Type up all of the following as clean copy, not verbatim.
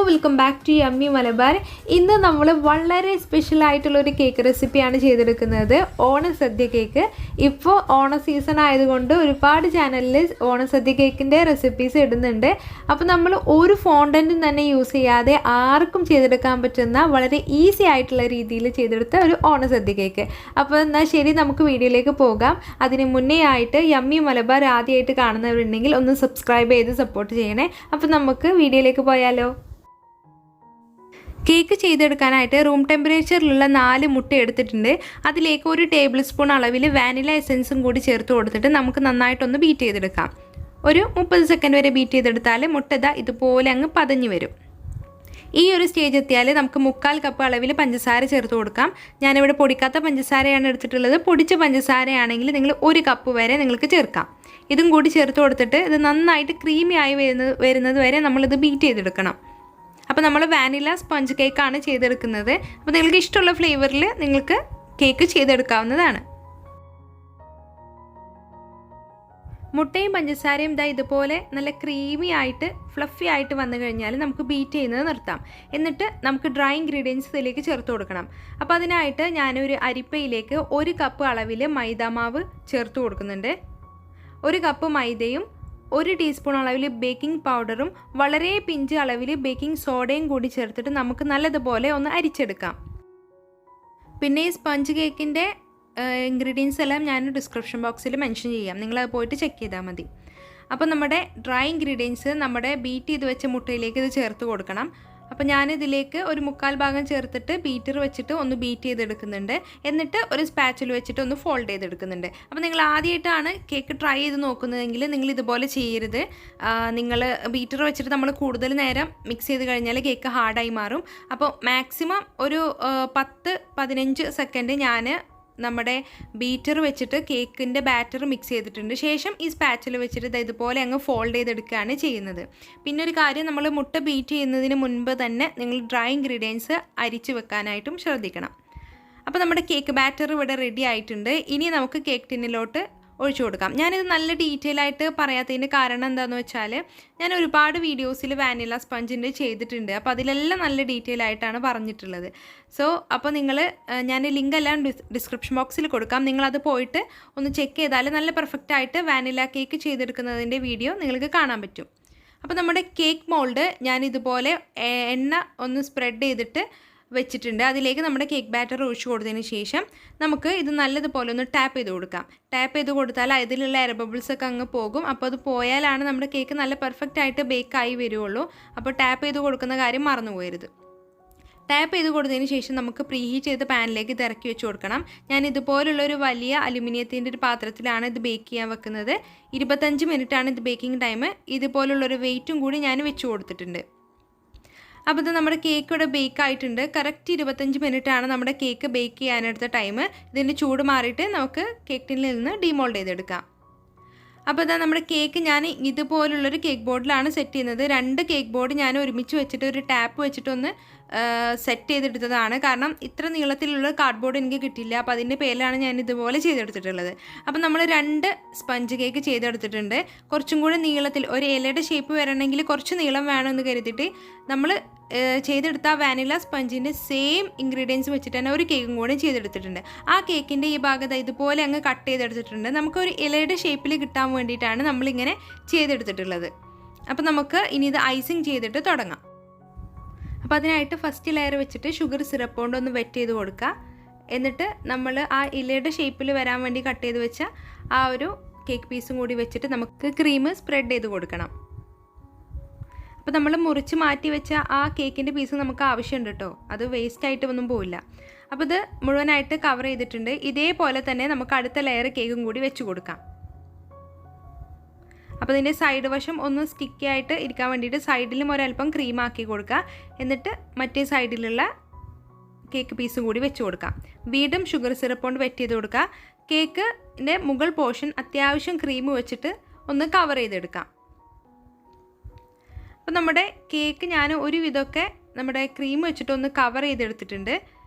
Welcome back to yummy Malabar. ഇന്ന് നമ്മൾ വളരെ സ്പെഷ്യൽ ആയിട്ടുള്ളൊരു കേക്ക് റെസിപ്പിയാണ് ചെയ്തെടുക്കുന്നത്, ഓണസദ്യ കേക്ക്. ഇപ്പോൾ ഓണ സീസൺ ആയതുകൊണ്ട് ഒരുപാട് ചാനലിൽ ഓണസദ്യ കേക്കിൻ്റെ റെസിപ്പീസ് ഇടുന്നുണ്ട്. അപ്പോൾ നമ്മൾ ഒരു ഫോണ്ടൻറ്റും തന്നെ യൂസ് ചെയ്യാതെ ആർക്കും ചെയ്തെടുക്കാൻ പറ്റുന്ന വളരെ ഈസി ആയിട്ടുള്ള രീതിയിൽ ചെയ്തെടുത്ത ഒരു ഓണസദ്യ കേക്ക്. അപ്പോൾ എന്നാൽ ശരി, നമുക്ക് വീഡിയോയിലേക്ക് പോകാം. അതിന് മുന്നേ ആയിട്ട് യമ്മി മലബാർ ആദ്യമായിട്ട് കാണുന്നവരുണ്ടെങ്കിൽ ഒന്ന് സബ്സ്ക്രൈബ് ചെയ്ത് സപ്പോർട്ട് ചെയ്യണേ. അപ്പോൾ നമുക്ക് വീഡിയോയിലേക്ക് പോയാലോ. കേക്ക് ചെയ്തെടുക്കാനായിട്ട് റൂം ടെമ്പറേച്ചറിലുള്ള 4 മുട്ട എടുത്തിട്ടുണ്ട്. അതിലേക്ക് 1 ടേബിൾ സ്പൂൺ അളവിൽ വാനില എസൻസും കൂടി ചേർത്ത് കൊടുത്തിട്ട് നമുക്ക് നന്നായിട്ടൊന്ന് ബീറ്റ് ചെയ്തെടുക്കാം. ഒരു 30 സെക്കൻഡ് വരെ ബീറ്റ് ചെയ്തെടുത്താൽ മുട്ട ഇതുപോലെ അങ്ങ് പതഞ്ഞു വരും. ഈ ഒരു സ്റ്റേജ് എത്തിയാൽ നമുക്ക് 1/4 കപ്പ് അളവിൽ പഞ്ചസാര ചേർത്ത് കൊടുക്കാം. ഞാനിവിടെ പൊടിക്കാത്ത പഞ്ചസാരയാണ് എടുത്തിട്ടുള്ളത്. പൊടിച്ച പഞ്ചസാരയാണെങ്കിൽ നിങ്ങൾ 1 കപ്പ് വരെ നിങ്ങൾക്ക് ചേർക്കാം. ഇതും കൂടി ചേർത്ത് കൊടുത്തിട്ട് ഇത് നന്നായിട്ട് ക്രീമി ആയി വരുന്നത് വരെ നമ്മളിത് ബീറ്റ് ചെയ്തെടുക്കണം. അപ്പോൾ നമ്മൾ വാനില സ്പഞ്ച് കേക്കാണ് ചെയ്തെടുക്കുന്നത്. അപ്പോൾ നിങ്ങൾക്ക് ഇഷ്ടമുള്ള ഫ്ലേവറിൽ നിങ്ങൾക്ക് കേക്ക് ചെയ്തെടുക്കാവുന്നതാണ്. മുട്ടയും പഞ്ചസാരയും ഇതുപോലെ നല്ല ക്രീമി ആയിട്ട് ഫ്ലഫി ആയിട്ട് വന്നു കഴിഞ്ഞാൽ നമുക്ക് ബീറ്റ് ചെയ്യുന്നത് നിർത്താം. എന്നിട്ട് നമുക്ക് ഡ്രൈ ഇൻഗ്രീഡിയൻസ് ഇതിലേക്ക് ചേർത്ത് കൊടുക്കണം. അപ്പോൾ അതിനായിട്ട് ഞാനൊരു അരിപ്പയിലേക്ക് 1 കപ്പ് അളവിൽ മൈദാമാവ് ചേർത്ത് കൊടുക്കുന്നുണ്ട്. 1 കപ്പ് മൈദയും 1 ടീസ്പൂൺ അളവിൽ ബേക്കിംഗ് പൗഡറും വളരെ പിഞ്ച് അളവിൽ ബേക്കിംഗ് സോഡയും കൂടി ചേർത്തിട്ട് നമുക്ക് നല്ലതുപോലെ ഒന്ന് അരിച്ചെടുക്കാം. പിന്നെ ഈ സ്പഞ്ച് കേക്കിൻ്റെ ഇൻഗ്രീഡിയൻസ് എല്ലാം ഞാൻ ഡിസ്ക്രിപ്ഷൻ ബോക്സിൽ മെൻഷൻ ചെയ്യാം, നിങ്ങളത് പോയിട്ട് ചെക്ക് ചെയ്താൽ മതി. അപ്പോൾ നമ്മുടെ ഡ്രൈ ഇൻഗ്രീഡിയൻസ് നമ്മുടെ ബീറ്റ് ചെയ്ത് വെച്ച മുട്ടയിലേക്ക് ഇത് ചേർത്ത് കൊടുക്കണം. അപ്പോൾ ഞാനിതിലേക്ക് ഒരു 1/4 ഭാഗം ചേർത്തിട്ട് ബീറ്റർ വെച്ചിട്ട് ഒന്ന് ബീറ്റ് ചെയ്തെടുക്കുന്നുണ്ട്. എന്നിട്ട് ഒരു സ്പാച്ചിൽ വെച്ചിട്ട് ഒന്ന് ഫോൾഡ് ചെയ്തെടുക്കുന്നുണ്ട്. അപ്പോൾ നിങ്ങൾ ആദ്യമായിട്ടാണ് കേക്ക് ട്രൈ ചെയ്ത് നോക്കുന്നതെങ്കിൽ നിങ്ങൾ ഇതുപോലെ ചെയ്യരുത്. നിങ്ങൾ ബീറ്റർ വെച്ചിട്ട് നമ്മൾ കൂടുതൽ നേരം മിക്സ് ചെയ്ത് കഴിഞ്ഞാൽ കേക്ക് ഹാർഡായി മാറും. അപ്പോൾ മാക്സിമം ഒരു 10-15 സെക്കൻഡ് ഞാൻ നമ്മുടെ ബീറ്റർ വെച്ചിട്ട് കേക്കിൻ്റെ ബാറ്റർ മിക്സ് ചെയ്തിട്ടുണ്ട്. ശേഷം ഈ സ്പാച്ചിൽ വെച്ചിട്ട് ഇതുപോലെ അങ്ങ് ഫോൾഡ് ചെയ്തെടുക്കുകയാണ് ചെയ്യുന്നത്. പിന്നെ ഒരു കാര്യം, നമ്മൾ മുട്ട ബീറ്റ് ചെയ്യുന്നതിന് മുൻപ് തന്നെ നിങ്ങൾ ഡ്രൈ ഇൻഗ്രീഡിയൻസ് അരിച്ച് വെക്കാനായിട്ടും ശ്രദ്ധിക്കണം. അപ്പോൾ നമ്മുടെ കേക്ക് ബാറ്റർ ഇവിടെ റെഡി ആയിട്ടുണ്ട്. ഇനി നമുക്ക് കേക്ക് ടിന്നിലോട്ട് ഒഴിച്ചു കൊടുക്കാം. ഞാനിത് നല്ല ഡീറ്റെയിൽ ആയിട്ട് പറയാത്തതിൻ്റെ കാരണം എന്താണെന്ന് വെച്ചാൽ ഞാൻ ഒരുപാട് വീഡിയോസിൽ വാനില സ്പഞ്ചിൻ്റെ ചെയ്തിട്ടുണ്ട്. അപ്പോൾ അതിലെല്ലാം നല്ല ഡീറ്റെയിൽ ആയിട്ടാണ് പറഞ്ഞിട്ടുള്ളത്. അപ്പോൾ ഞാൻ ലിങ്ക് എല്ലാം ഡിസ്ക്രിപ്ഷൻ ബോക്സിൽ കൊടുക്കാം. നിങ്ങളത് പോയിട്ട് ഒന്ന് ചെക്ക് ചെയ്താൽ നല്ല പെർഫെക്റ്റ് ആയിട്ട് വാനില കേക്ക് ചെയ്തെടുക്കുന്നതിൻ്റെ വീഡിയോ നിങ്ങൾക്ക് കാണാൻ പറ്റും. അപ്പോൾ നമ്മുടെ കേക്ക് മോൾഡ് ഞാൻ ഇതുപോലെ എണ്ണ ഒന്ന് സ്പ്രെഡ് ചെയ്തിട്ട് വെച്ചിട്ടുണ്ട്. അതിലേക്ക് നമ്മുടെ കേക്ക് ബാറ്റർ ഒഴിച്ചു കൊടുത്തതിന് ശേഷം നമുക്ക് ഇത് നല്ലതുപോലെ ഒന്ന് ടാപ്പ് ചെയ്ത് കൊടുക്കാം. ടാപ്പ് ചെയ്ത് കൊടുത്താൽ അതിലുള്ള എയർ ബബിൾസ് ഒക്കെ അങ്ങ് പോകും. അപ്പോൾ അത് പോയാലാണ് നമ്മുടെ കേക്ക് നല്ല പെർഫെക്റ്റ് ആയിട്ട് ബേക്കായി വരുള്ളൂ. അപ്പോൾ ടാപ്പ് ചെയ്ത് കൊടുക്കുന്ന കാര്യം മറന്നു പോകരുത്. ടാപ്പ് ചെയ്ത് കൊടുത്തതിന് ശേഷം നമുക്ക് പ്രീ ഹീറ്റ് ചെയ്ത് പാനിലേക്ക് ഇത് ഇറക്കി വെച്ച് കൊടുക്കണം. ഞാൻ ഇതുപോലുള്ളൊരു വലിയ അലുമിനിയത്തിൻ്റെ ഒരു പാത്രത്തിലാണ് ഇത് ബേക്ക് ചെയ്യാൻ വെക്കുന്നത്. 25 മിനിറ്റാണ് ഇത് ബേക്കിംഗ് ടൈം. ഇതുപോലുള്ളൊരു വെയിറ്റും കൂടി ഞാൻ വെച്ച് കൊടുത്തിട്ടുണ്ട്. അപ്പോൾ ഇത് നമ്മുടെ കേക്ക് ഇവിടെ ബേക്ക് ആയിട്ടുണ്ട്. കറക്റ്റ് 25 മിനിറ്റാണ് നമ്മുടെ കേക്ക് ബേക്ക് ചെയ്യാനെടുത്ത ടൈം. ഇതിൻ്റെ ചൂട് മാറിയിട്ട് നമുക്ക് കേക്ക് ടിന്നിൽ നിന്ന് ഡീമോൾഡ് ചെയ്തെടുക്കാം. അപ്പോൾ ഇതാ നമ്മുടെ കേക്ക് ഞാൻ ഇതുപോലുള്ളൊരു കേക്ക് ബോർഡിലാണ് സെറ്റ് ചെയ്യുന്നത്. 2 കേക്ക് ബോർഡ് ഞാൻ ഒരുമിച്ച് വെച്ചിട്ട് ഒരു ടാപ്പ് വെച്ചിട്ടൊന്ന് സെറ്റ് ചെയ്തെടുത്തതാണ്. കാരണം ഇത്ര നീളത്തിലുള്ള കാർഡ് ബോർഡ് എനിക്ക് കിട്ടില്ല. അപ്പോൾ അതിൻ്റെ പേരിലാണ് ഞാൻ ഇതുപോലെ ചെയ്തെടുത്തിട്ടുള്ളത്. അപ്പോൾ നമ്മൾ 2 സ്പഞ്ച് കേക്ക് ചെയ്തെടുത്തിട്ടുണ്ട്. കുറച്ചും കൂടി നീളത്തിൽ ഒരു ഇലയുടെ ഷേപ്പ് വരണമെങ്കിൽ കുറച്ച് നീളം വേണമെന്ന് കരുതിയിട്ട് നമ്മൾ ചെയ്തെടുത്ത വാനില സ്പഞ്ചിൻ്റെ സെയിം ഇൻഗ്രീഡിയൻസ് വെച്ചിട്ട് തന്നെ ഒരു കേക്കും കൂടി ചെയ്തെടുത്തിട്ടുണ്ട്. ആ കേക്കിൻ്റെ ഈ ഭാഗത്ത് ഇതുപോലെ അങ്ങ് കട്ട് ചെയ്തെടുത്തിട്ടുണ്ട്. നമുക്കൊരു ഇലയുടെ ഷേപ്പിൽ കിട്ടാൻ വേണ്ടിയിട്ടാണ് നമ്മളിങ്ങനെ ചെയ്തെടുത്തിട്ടുള്ളത്. അപ്പോൾ നമുക്ക് ഇനി ഇത് ഐസിങ് ചെയ്തിട്ട് തുടങ്ങാം. അപ്പോൾ അതിനായിട്ട് ഫസ്റ്റ് ലെയർ വെച്ചിട്ട് ഷുഗർ സിറപ്പ് കൊണ്ട് ഒന്ന് വെറ്റ് ചെയ്ത് കൊടുക്കുക. എന്നിട്ട് നമ്മൾ ആ ഇലയുടെ ഷേപ്പിൽ വരാൻ വേണ്ടി കട്ട് ചെയ്ത് വെച്ച ആ ഒരു കേക്ക് പീസും കൂടി വെച്ചിട്ട് നമുക്ക് ക്രീം സ്പ്രെഡ് ചെയ്ത് കൊടുക്കണം. അപ്പോൾ നമ്മൾ മുറിച്ച് മാറ്റി വെച്ച ആ കേക്കിൻ്റെ പീസ് നമുക്ക് ആവശ്യമുണ്ട് കേട്ടോ, അത് വേസ്റ്റ് ആയിട്ട് ഒന്നും പോവില്ല. അപ്പോൾ ഇത് മുഴുവനായിട്ട് കവർ ചെയ്തിട്ടുണ്ട്. ഇതേപോലെ തന്നെ നമുക്ക് അടുത്ത ലെയർ കേക്കും കൂടി വെച്ച് കൊടുക്കാം. അപ്പോൾ ഇതിൻ്റെ സൈഡ് വശം ഒന്ന് സ്റ്റിക്കി ആയിട്ട് ഇരിക്കാൻ വേണ്ടിയിട്ട് സൈഡിലും ഒരല്പം ക്രീം ആക്കി കൊടുക്കുക. എന്നിട്ട് മറ്റേ സൈഡിലുള്ള കേക്ക് പീസും കൂടി വെച്ച് കൊടുക്കാം. വീണ്ടും ഷുഗർ സിറപ്പ് കൊണ്ട് വെറ്റ് ചെയ്ത് കൊടുക്കുക. കേക്കിൻ്റെ മുകൾ പോർഷൻ അത്യാവശ്യം ക്രീം വെച്ചിട്ട് ഒന്ന് കവർ ചെയ്തെടുക്കാം. അപ്പോൾ നമ്മുടെ കേക്ക് ഞാൻ ഒരു വിധമൊക്കെ നമ്മുടെ ക്രീം വെച്ചിട്ടൊന്ന് കവർ ചെയ്തെടുത്തിട്ടുണ്ട്.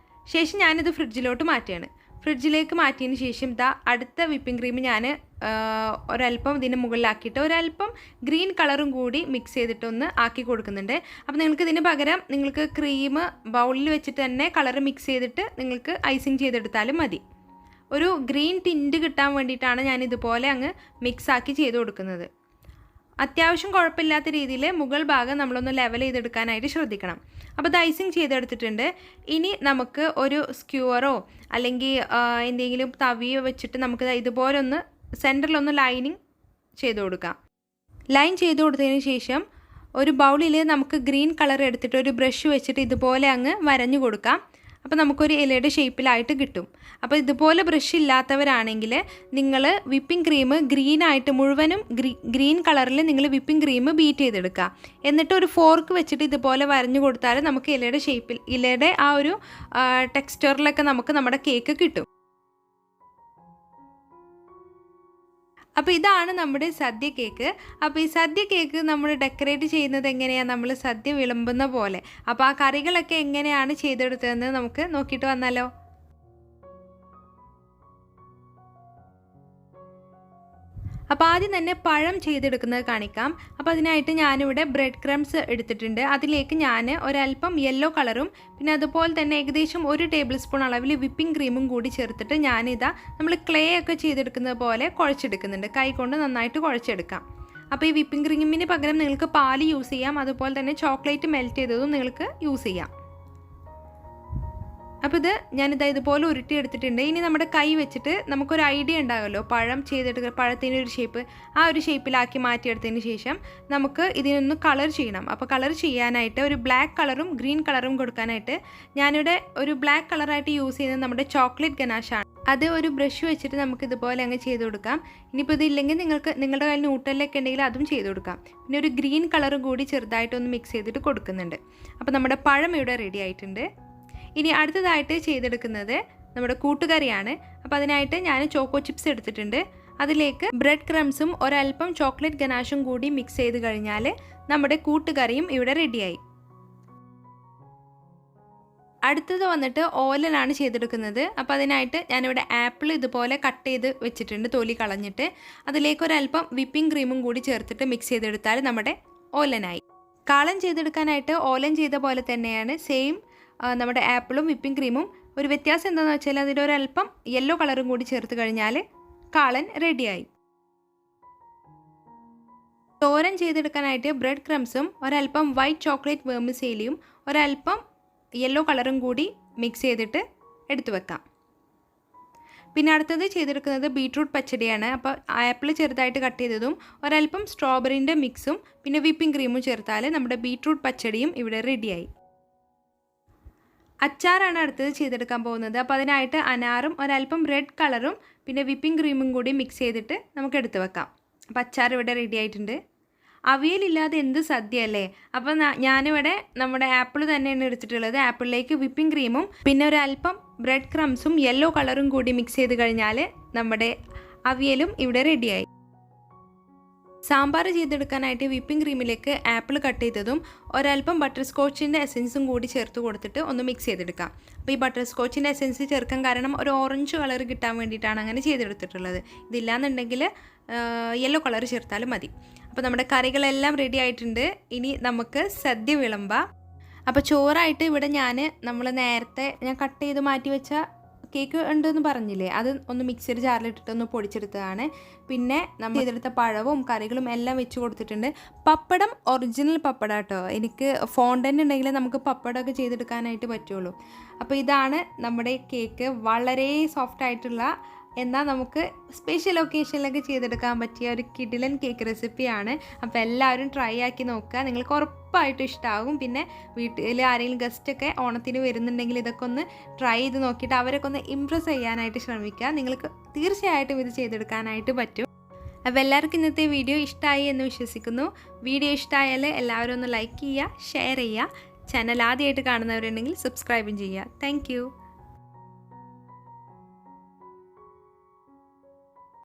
ശേഷം ഞാനിത് ഫ്രിഡ്ജിലോട്ട് മാറ്റുകയാണ്. ഫ്രിഡ്ജിലേക്ക് മാറ്റിയതിന് ശേഷം അടുത്ത വിപ്പിംഗ് ക്രീം ഞാൻ ഒരല്പം ഇതിന് മുകളിലാക്കിയിട്ട് ഒരല്പം ഗ്രീൻ കളറും കൂടി മിക്സ് ചെയ്തിട്ടൊന്ന് ആക്കി കൊടുക്കുന്നുണ്ട്. അപ്പോൾ നിങ്ങൾക്ക് ഇതിന് പകരം നിങ്ങൾക്ക് ക്രീം ബൗളിൽ വെച്ചിട്ട് തന്നെ കളർ മിക്സ് ചെയ്തിട്ട് നിങ്ങൾക്ക് ഐസിങ് ചെയ്തെടുത്താലും മതി. ഒരു ഗ്രീൻ ടിൻറ്റ് കിട്ടാൻ വേണ്ടിയിട്ടാണ് ഞാൻ ഇതുപോലെ അങ്ങ് മിക്സാക്കി ചെയ്ത് കൊടുക്കുന്നത്. അത്യാവശ്യം കുഴപ്പമില്ലാത്ത രീതിയിൽ മുകൾ ഭാഗം നമ്മളൊന്ന് ലെവൽ ചെയ്തെടുക്കാനായിട്ട് ശ്രദ്ധിക്കണം. അപ്പോൾ ഇത് ഐസിങ് ചെയ്തെടുത്തിട്ടുണ്ട്. ഇനി നമുക്ക് ഒരു സ്ക്യൂവറോ അല്ലെങ്കിൽ എന്തെങ്കിലും തവിയോ വെച്ചിട്ട് നമുക്ക് ഇതുപോലെ ഒന്ന് സെൻറ്ററിലൊന്ന് ലൈനിങ് ചെയ്ത് കൊടുക്കാം. ലൈൻ ചെയ്ത് കൊടുത്തതിന് ശേഷം ഒരു ബൗളിൽ നമുക്ക് ഗ്രീൻ കളർ എടുത്തിട്ട് ഒരു ബ്രഷ് വെച്ചിട്ട് ഇതുപോലെ അങ്ങ് വരഞ്ഞു കൊടുക്കാം. അപ്പോൾ നമുക്കൊരു ഇലയുടെ ഷേപ്പിലായിട്ട് കിട്ടും. അപ്പോൾ ഇതുപോലെ ബ്രഷ് ഇല്ലാത്തവരാണെങ്കിൽ നിങ്ങൾ വിപ്പിംഗ് ക്രീം ഗ്രീനായിട്ട് മുഴുവനും ഗ്രീൻ കളറിൽ നിങ്ങൾ വിപ്പിംഗ് ക്രീം ബീറ്റ് ചെയ്തെടുക്കുക. എന്നിട്ട് ഒരു ഫോർക്ക് വെച്ചിട്ട് ഇതുപോലെ വരഞ്ഞു കൊടുത്താൽ നമുക്ക് ഇലയുടെ ഷേപ്പിൽ ഇലയുടെ ആ ഒരു ടെക്സ്ചറിലൊക്കെ നമുക്ക് നമ്മുടെ കേക്ക് കിട്ടും. അപ്പോൾ ഇതാണ് നമ്മുടെ സദ്യ കേക്ക്. അപ്പോൾ ഈ സദ്യ കേക്ക് നമ്മൾ ഡെക്കറേറ്റ് ചെയ്യുന്നത് എങ്ങനെയാണ്, നമ്മൾ സദ്യ വിളമ്പുന്ന പോലെ. അപ്പോൾ ആ കറികളൊക്കെ എങ്ങനെയാണ് ചെയ്തെടുത്തതെന്ന് നമുക്ക് നോക്കിയിട്ട് വന്നാലോ. അപ്പോൾ ആദ്യം തന്നെ പഴം ചെയ്തെടുക്കുന്നത് കാണിക്കാം. അപ്പോൾ അതിനായിട്ട് ഞാനിവിടെ ബ്രെഡ് ക്രംസ് എടുത്തിട്ടുണ്ട്. അതിലേക്ക് ഞാൻ ഒരല്പം യെല്ലോ കളറും പിന്നെ അതുപോലെ തന്നെ ഏകദേശം 1 ടേബിൾ സ്പൂൺ അളവിൽ വിപ്പിംഗ് ക്രീമും കൂടി ചേർത്തിട്ട് നമ്മൾ ക്ലേ ഒക്കെ ചെയ്തെടുക്കുന്നത് പോലെ കുഴച്ചെടുക്കുന്നുണ്ട്. കൈ കൊണ്ട് നന്നായിട്ട് കുഴച്ചെടുക്കാം. അപ്പോൾ ഈ വിപ്പിംഗ് ക്രീമിന് പകരം നിങ്ങൾക്ക് പാല് യൂസ് ചെയ്യാം. അതുപോലെ തന്നെ ചോക്ലേറ്റ് മെൽറ്റ് ചെയ്തതും നിങ്ങൾക്ക് യൂസ് ചെയ്യാം. അപ്പോൾ ഞാനിതാ ഇതുപോലെ ഉരുട്ടി എടുത്തിട്ടുണ്ട്. ഇനി നമ്മുടെ കൈ വെച്ചിട്ട് നമുക്കൊരു ഐഡിയ ഉണ്ടാകുമല്ലോ, പഴം ചെയ്തെടുക്കുക, പഴത്തിൻ്റെ ഒരു ഷേപ്പ്, ആ ഒരു ഷേപ്പിലാക്കി മാറ്റിയെടുത്തതിന് ശേഷം നമുക്ക് ഇതിനൊന്ന് കളർ ചെയ്യണം. അപ്പോൾ കളർ ചെയ്യാനായിട്ട് ഒരു ബ്ലാക്ക് കളറും ഗ്രീൻ കളറും കൊടുക്കാനായിട്ട് ഞാനിവിടെ ഒരു ബ്ലാക്ക് കളറായിട്ട് യൂസ് ചെയ്യുന്നത് നമ്മുടെ ചോക്ലേറ്റ് ഗനാഷാണ്. അത് ഒരു ബ്രഷ് വെച്ചിട്ട് നമുക്ക് ഇതുപോലെ അങ്ങ് ചെയ്ത് കൊടുക്കാം. ഇനിയിപ്പോൾ ഇതില്ലെങ്കിൽ നിങ്ങളുടെ കയ്യിൽ ന്യൂട്രലൊക്കെ ഉണ്ടെങ്കിൽ അതും ചെയ്ത് കൊടുക്കാം. പിന്നെ ഒരു ഗ്രീൻ കളറും കൂടി ചെറുതായിട്ടൊന്ന് മിക്സ് ചെയ്തിട്ട് കൊടുക്കുന്നുണ്ട്. അപ്പോൾ നമ്മുടെ പഴം ഇവിടെ റെഡി ആയിട്ടുണ്ട്. ഇനി അടുത്തതായിട്ട് ചെയ്തെടുക്കുന്നത് നമ്മുടെ കൂട്ടുകറിയാണ്. അപ്പോൾ അതിനായിട്ട് ഞാൻ ചോക്കോ ചിപ്സ് എടുത്തിട്ടുണ്ട്. അതിലേക്ക് ബ്രെഡ് ക്രംസും ഒരല്പം ചോക്ലേറ്റ് ഗനാഷും കൂടി മിക്സ് ചെയ്ത് കഴിഞ്ഞാൽ നമ്മുടെ കൂട്ടുകറിയും ഇവിടെ റെഡിയായി. അടുത്തത് വന്നിട്ട് ഓലനാണ് ചെയ്തെടുക്കുന്നത്. അപ്പോൾ അതിനായിട്ട് ഞാനിവിടെ ആപ്പിൾ ഇതുപോലെ കട്ട് ചെയ്ത് വെച്ചിട്ടുണ്ട്, തൊലി കളഞ്ഞിട്ട്. അതിലേക്ക് ഒരല്പം വിപ്പിംഗ് ക്രീമും കൂടി ചേർത്തിട്ട് മിക്സ് ചെയ്തെടുത്താൽ നമ്മുടെ ഓലനായി. കാളൻ ചെയ്തെടുക്കാനായിട്ട് ഓലൻ ചെയ്ത പോലെ തന്നെയാണ് സെയിം നമ്മുടെ ആപ്പിളും വിപ്പിംഗ് ക്രീമും. ഒരു വ്യത്യാസം എന്താണെന്ന് വെച്ചാൽ അതിലൊരല്പം യെല്ലോ കളറും കൂടി ചേർത്ത് കഴിഞ്ഞാൽ കാളൻ റെഡിയായി. തോരൻ ചെയ്തെടുക്കാനായിട്ട് ബ്രെഡ് ക്രംസും ഒരല്പം വൈറ്റ് ചോക്ലേറ്റ് വെർമിസെലിയും ഒരല്പം യെല്ലോ കളറും കൂടി മിക്സ് ചെയ്തിട്ട് എടുത്തു വെക്കാം. പിന്നെ അടുത്തത് ചെയ്തെടുക്കുന്നത് ബീട്രൂട്ട് പച്ചടിയാണ്. അപ്പോൾ ആപ്പിൾ ചെറുതായിട്ട് കട്ട് ചെയ്തതും ഒരല്പം സ്ട്രോബെറിൻ്റെ മിക്സും പിന്നെ വിപ്പിംഗ് ക്രീമും ചേർത്താൽ നമ്മുടെ ബീട്രൂട്ട് പച്ചടിയും ഇവിടെ റെഡിയായി. അച്ചാറാണ് അടുത്തത് ചെയ്തെടുക്കാൻ പോകുന്നത്. അപ്പോൾ അതിനായിട്ട് അനാറും ഒരല്പം റെഡ് കളറും പിന്നെ വിപ്പിംഗ് ക്രീമും കൂടി മിക്സ് ചെയ്തിട്ട് നമുക്ക് എടുത്ത് വെക്കാം. അപ്പോൾ അച്ചാർ ഇവിടെ റെഡി ആയിട്ടുണ്ട്. അവിയലില്ലാതെ എന്ത് സദ്യ അല്ലേ. അപ്പോൾ ഞാനിവിടെ നമ്മുടെ ആപ്പിൾ തന്നെയാണ് എടുത്തിട്ടുള്ളത്. ആപ്പിളിലേക്ക് വിപ്പിംഗ് ക്രീമും പിന്നെ ഒരല്പം ബ്രെഡ് ക്രംസും യെല്ലോ കളറും കൂടി മിക്സ് ചെയ്ത് കഴിഞ്ഞാൽ നമ്മുടെ അവിയലും ഇവിടെ റെഡിയായി. സാമ്പാർ ചെയ്തെടുക്കാനായിട്ട് വിപ്പിംഗ് ക്രീമിലേക്ക് ആപ്പിൾ കട്ട് ചെയ്തതും ഒരല്പം ബട്ടർ സ്കോച്ചിൻ്റെ എസൻസും കൂടി ചേർത്ത് കൊടുത്തിട്ട് ഒന്ന് മിക്സ് ചെയ്തെടുക്കാം. അപ്പോൾ ഈ ബട്ടർ സ്കോച്ചിൻ്റെ എസൻസ് ചേർക്കാൻ കാരണം ഒരു ഓറഞ്ച് കളർ കിട്ടാൻ വേണ്ടിയിട്ടാണ് അങ്ങനെ ചെയ്തെടുത്തിട്ടുള്ളത്. ഇതില്ലാന്നുണ്ടെങ്കിൽ യെല്ലോ കളർ ചേർത്താലും മതി. അപ്പോൾ നമ്മുടെ കറികളെല്ലാം റെഡി ആയിട്ടുണ്ട്. ഇനി നമുക്ക് സദ്യ വിളമ്പാം. അപ്പോൾ ചോറായിട്ട് ഇവിടെ നമ്മൾ നേരത്തെ ഞാൻ കട്ട് ചെയ്ത് മാറ്റി വെച്ച കേക്ക് ഉണ്ടെന്ന് പറഞ്ഞില്ലേ, അത് ഒന്ന് മിക്സർ ജാറിലിട്ടിട്ട് ഒന്ന് പൊടിച്ചെടുത്തതാണ്. പിന്നെ നമ്മൾ ചെയ്തെടുത്ത പഴവും കറികളും എല്ലാം വെച്ച് കൊടുത്തിട്ടുണ്ട്. പപ്പടം ഒറിജിനൽ പപ്പടം കേട്ടോ. എനിക്ക് ഫോണ്ടൻ്റ് ഉണ്ടെങ്കിൽ നമുക്ക് പപ്പടമൊക്കെ ചെയ്തെടുക്കാനായിട്ട് പറ്റുള്ളൂ. അപ്പോൾ ഇതാണ് നമ്മുടെ കേക്ക്. വളരെ സോഫ്റ്റ് ആയിട്ടുള്ള എന്നാൽ നമുക്ക് സ്പെഷ്യൽ ഒക്കേഷനിലൊക്കെ ചെയ്തെടുക്കാൻ പറ്റിയ ഒരു കിടിലൻ കേക്ക് റെസിപ്പിയാണ്. അപ്പോൾ എല്ലാവരും ട്രൈ ആക്കി നോക്കുക. നിങ്ങൾക്ക് ഉറപ്പായിട്ടും ഇഷ്ടമാകും. പിന്നെ വീട്ടിൽ ആരെങ്കിലും ഗസ്റ്റൊക്കെ ഓണത്തിന് വരുന്നുണ്ടെങ്കിൽ ഇതൊക്കെ ഒന്ന് ട്രൈ ചെയ്ത് നോക്കിയിട്ട് അവരൊക്കെ ഒന്ന് ഇംപ്രസ് ചെയ്യാനായിട്ട് ശ്രമിക്കുക. നിങ്ങൾക്ക് തീർച്ചയായിട്ടും ഇത് ചെയ്തെടുക്കാനായിട്ട് പറ്റും. അപ്പോൾ എല്ലാവർക്കും ഇന്നത്തെ വീഡിയോ ഇഷ്ടമായി എന്ന് വിശ്വസിക്കുന്നു. വീഡിയോ ഇഷ്ടമായാൽ എല്ലാവരും ഒന്ന് ലൈക്ക് ചെയ്യുക, ഷെയർ ചെയ്യുക. ചാനൽ ആദ്യമായിട്ട് കാണുന്നവരുണ്ടെങ്കിൽ സബ്സ്ക്രൈബും ചെയ്യുക. താങ്ക്